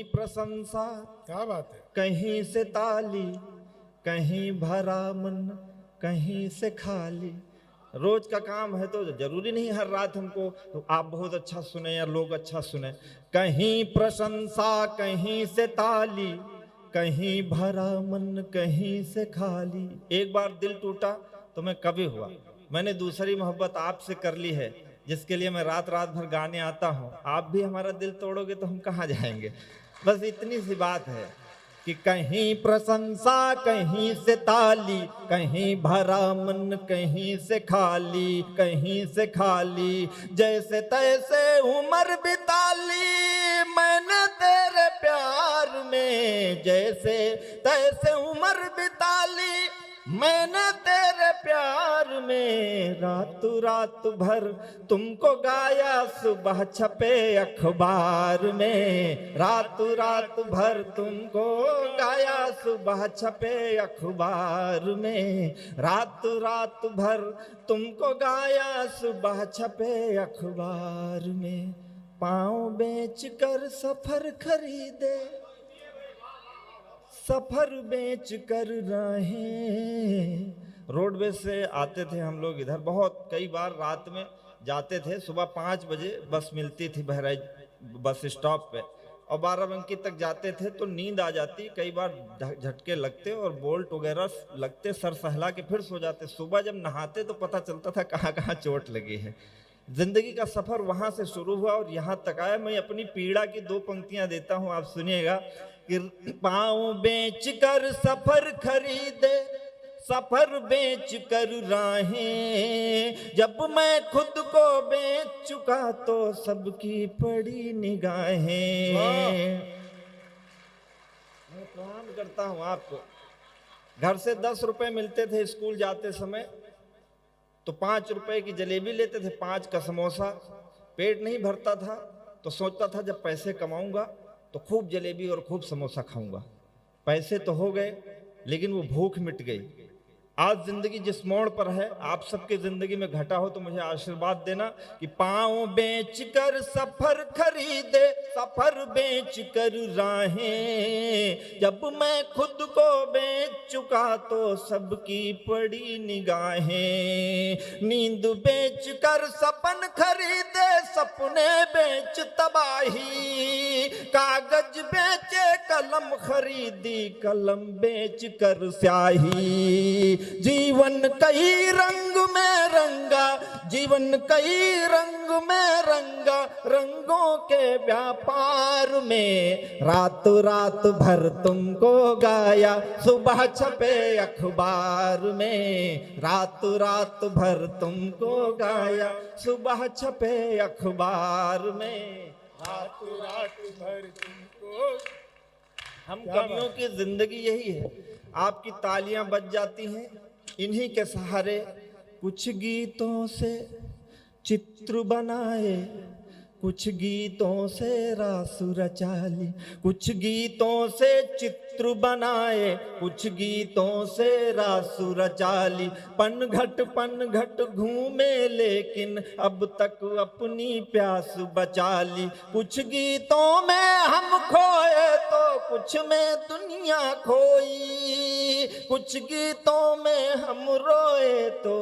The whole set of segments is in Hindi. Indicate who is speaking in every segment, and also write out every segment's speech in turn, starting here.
Speaker 1: कहीं प्रशंसा,
Speaker 2: क्या बात है।
Speaker 1: कहीं से ताली, कहीं भरा मन, कहीं से खाली। रोज का काम है तो जरूरी नहीं हर रात हमको तो आप बहुत अच्छा सुने या लोग अच्छा सुने। कहीं प्रशंसा, कहीं से ताली, कहीं भरा मन, कहीं से खाली। एक बार दिल टूटा तो मैं कभी हुआ, मैंने दूसरी मोहब्बत आपसे कर ली है, जिसके लिए मैं रात रात भर गाने आता हूँ। आप भी हमारा दिल तोड़ोगे तो हम कहाँ जाएंगे। बस इतनी सी बात है कि कहीं प्रशंसा, कहीं से ताली, कहीं भरा मन, कहीं से खाली, कहीं से खाली। जैसे तैसे उम्र बिताली मैंने तेरे प्यार में, जैसे तैसे उम्र बिताली मैंने तेरे प्यार में। रात रात भर तुमको गाया, सुबह छपे अखबार में। रात रात भर तुमको गाया, सुबह छपे अखबार में। रात रात भर तुमको गाया, सुबह छपे अखबार में। पाँव बेच कर सफर खरीदे, सफर बेच कर राहें। रोडवेज से आते थे हम लोग इधर, बहुत कई बार रात में जाते थे। सुबह 5 बजे बस मिलती थी बहराइच बस स्टॉप पे, और 12 तक जाते थे तो नींद आ जाती, कई बार झटके लगते और बोल्ट वगैरह लगते, सर सहला के फिर सो जाते। सुबह जब नहाते तो पता चलता था कहाँ कहाँ चोट लगी है। जिंदगी का सफर वहां से शुरू हुआ और यहाँ तक आया। मैं अपनी पीड़ा की 2 पंक्तियां देता हूं, आप सुनिएगा कि पाँव बेच कर सफर खरीदे, सफर बेच कर राहें। जब मैं खुद को बेच चुका तो सबकी पड़ी निगाहें। मैं प्रणाम करता हूं आपको। घर से 10 रुपए मिलते थे स्कूल जाते समय, तो 5 रुपए की जलेबी लेते थे, 5 का समोसा। पेट नहीं भरता था तो सोचता था जब पैसे कमाऊंगा तो खूब जलेबी और खूब समोसा खाऊंगा। पैसे तो हो गए लेकिन वो भूख मिट गई। आज जिंदगी जिस मोड़ पर है, आप सबके जिंदगी में घटा हो तो मुझे आशीर्वाद देना कि पाँव बेच कर सफर खरीदे, सफर बेच कर राहें। जब मैं खुद को बेच चुका तो सबकी पड़ी निगाहें। नींद बेच कर सपन खरीदे, सपने बेच तबाही। कागज बेचे कलम खरीदी, कलम बेच कर स्याही। जीवन कई रंग में रंगा, जीवन कई रंग में रंगा, रंगों के व्यापार में। रात रात भर तुमको गाया, सुबह छपे अखबार में। रात रात भर तुमको गाया, सुबह छपे अखबार में।
Speaker 2: रात रात भर तुमको।
Speaker 1: हम कवियों की जिंदगी यही है। आपकी तालियां बज जाती हैं इन्हीं के सहारे। कुछ गीतों से चित्र बनाए, कुछ गीतों से रास रचा ली। कुछ गीतों से चित्र बनाए, कुछ गीतों से रास रचा ली। पनघट घूमे लेकिन अब तक अपनी प्यास बचा ली। कुछ गीतों में हम खोए तो कुछ में दुनिया खोई। कुछ गीतों में हम रोए तो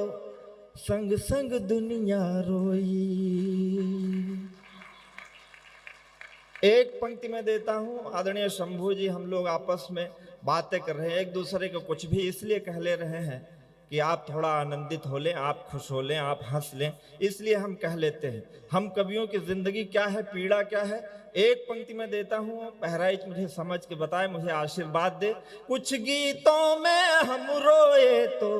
Speaker 1: संग संग दुनिया रोई। एक पंक्ति में देता हूं, आदरणीय शंभू जी, हम लोग आपस में बातें कर रहे हैं, एक दूसरे को कुछ भी इसलिए कह ले रहे हैं कि आप थोड़ा आनंदित हो लें, आप खुश हो लें, आप हंस लें, इसलिए हम कह लेते हैं। हम कवियों की जिंदगी क्या है, पीड़ा क्या है। एक पंक्ति में देता हूं, बहराइच मुझे समझ के बताए, मुझे आशीर्वाद दे। कुछ गीतों में हम रोए तो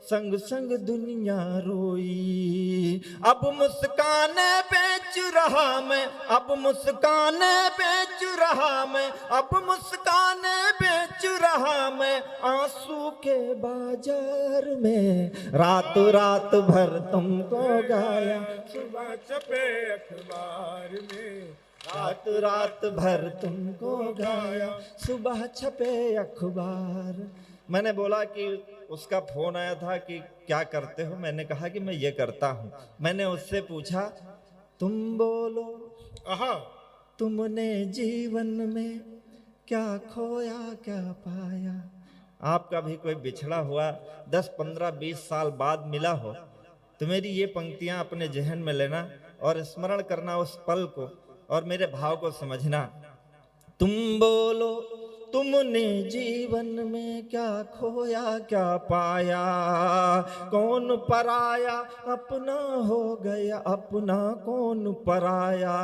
Speaker 1: संग संग दुनिया रोई। अब मुस्काने बेच रहा मैं, अब मुस्काने बेच रहा मैं, अब मुस्काने बेच रहा मैं आंसू के बाजार में। रात रात भर तुमको गाया,
Speaker 2: सुबह छपे अखबार में।
Speaker 1: रात रात भर तुमको गाया, सुबह छपे अखबार। मैंने बोला कि उसका फोन आया था कि क्या करते हो, मैंने कहा कि मैं ये करता हूं। मैंने उससे पूछा तुम बोलो,
Speaker 2: आहा,
Speaker 1: तुमने जीवन में क्या खोया क्या पाया। आपका भी कोई बिछड़ा हुआ 10, 15, 20 साल बाद मिला हो तो मेरी ये पंक्तियां अपने जहन में लेना और स्मरण करना उस पल को और मेरे भाव को समझना। तुम बोलो तुमने जीवन में क्या खोया क्या पाया, कौन पराया अपना हो गया अपना कौन पराया,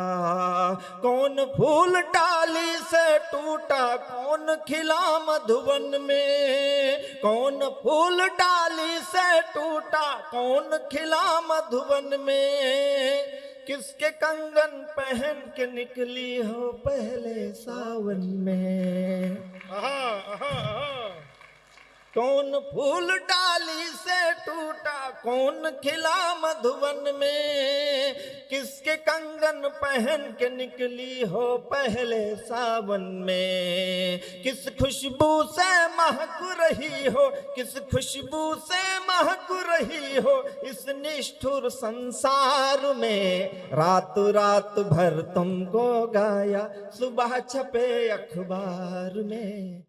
Speaker 1: कौन फूल डाली से टूटा कौन खिला मधुवन में, कौन फूल डाली से टूटा कौन खिला मधुवन में, किसके कंगन पहन के निकली हो पहले सावन में।
Speaker 2: आहा, आहा, आहा।
Speaker 1: कौन फूल डाली से टूटा कौन खिला मधुवन में, किसके कंगन पहन के निकली हो पहले सावन में, किस खुशबू से महक रही हो किस खुशबू से महक रही हो इस निष्ठुर संसार में, रात रात भर तुमको गाया सुबह छपे अखबार में।